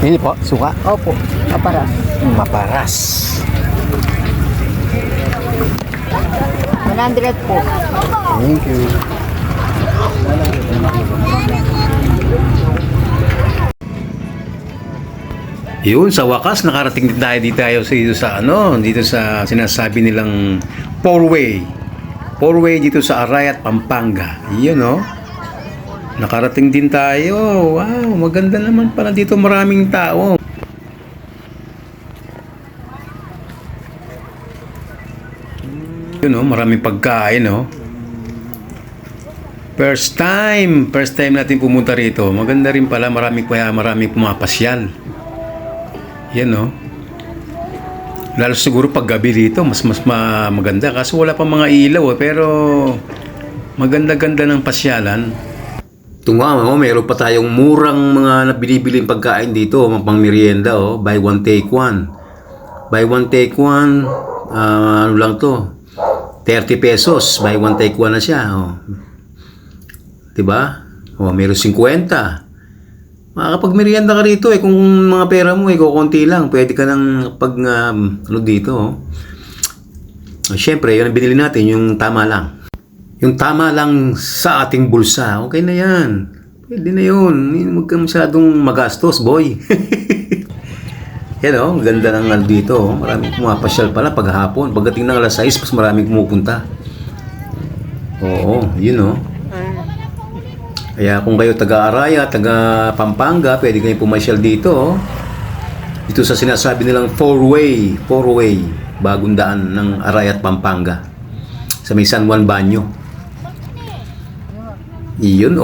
Hindi po, suka. Opo, kaparas. Maparas. 100 po. Thank you. Yun, sa wakas nakarating din tayo dito sa sinasabi nilang four-way dito sa Arayat, Pampanga. Yun, no? Nakarating din tayo. Wow, maganda naman pala dito, maraming tao. Yun, no? Maraming pagkain, no? First time natin pumunta rito. Maganda rin pala, maraming pumapasyal. Yan, no? Lalo siguro pag gabi dito, mas maganda. Kasi wala pa mga ilaw, pero maganda-ganda ng pasyalan. Tunga, mayroon pa tayong murang mga nabilibiling pagkain dito, pang merienda, oh. Buy one, take one. Buy one, take one, ano lang to? 30 pesos. Buy one, take one na siya, oh. Diba? Oh, mayroon 50. Makakapag merienda ka rito kung mga pera mo kukunti lang, pwede ka nang dito. Siyempre, yun ang binili natin, yung tama lang. Yung tama lang sa ating bulsa, okay na yan. Pwede na yun. Huwag ka masyadong magastos, boy. Yan ganda ng dito. Maraming pumapasyal pala paghapon. Pagdating ng alas 6, mas maraming pumupunta. Oo, yun. Kaya kung kayo taga-Araya, taga-Pampanga, pwede kayo pumasyal dito. Dito sa sinasabi nilang four-way, bagong daan ng Araya at Pampanga. Sa may San Juan Banyo. Iyon,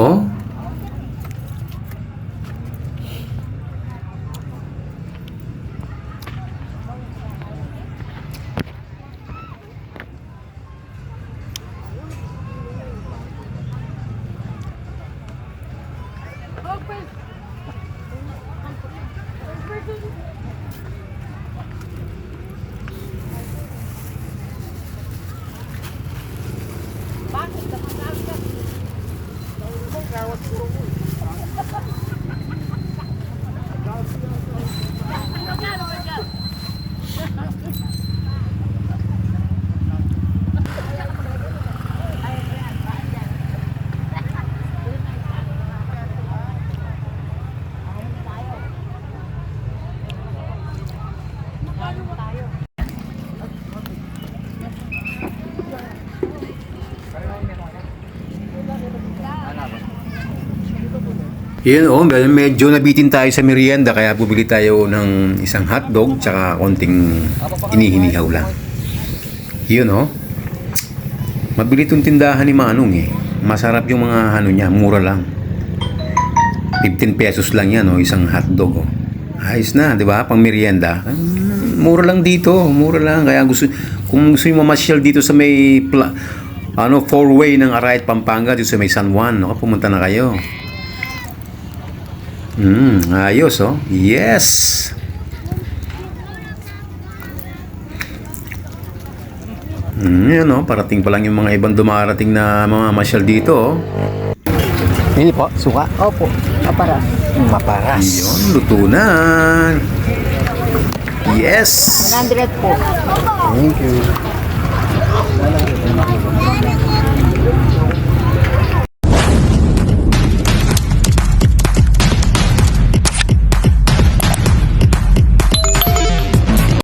Yun, medyo nabitin tayo sa merienda kaya bumili tayo ng isang hotdog tsaka konting inihinihaw lang. Yun, mabili itong tindahan ni Manong Masarap yung mga niya, mura lang. 15 pesos lang yan, isang hotdog. Ayos na, di ba? Pang merienda. Mura lang dito, mura lang. Kaya kung gusto nyo mamasyal dito sa may four-way ng Arayat, Pampanga, dito sa may San Juan, pumunta na kayo. Ayos, yes. Yan, parating pa lang yung mga ibang dumarating na mga masyal dito, Hindi po, suka. Opo, kaparas. Maparas. Yun, lutunan. Yes. 100 po. Thank you.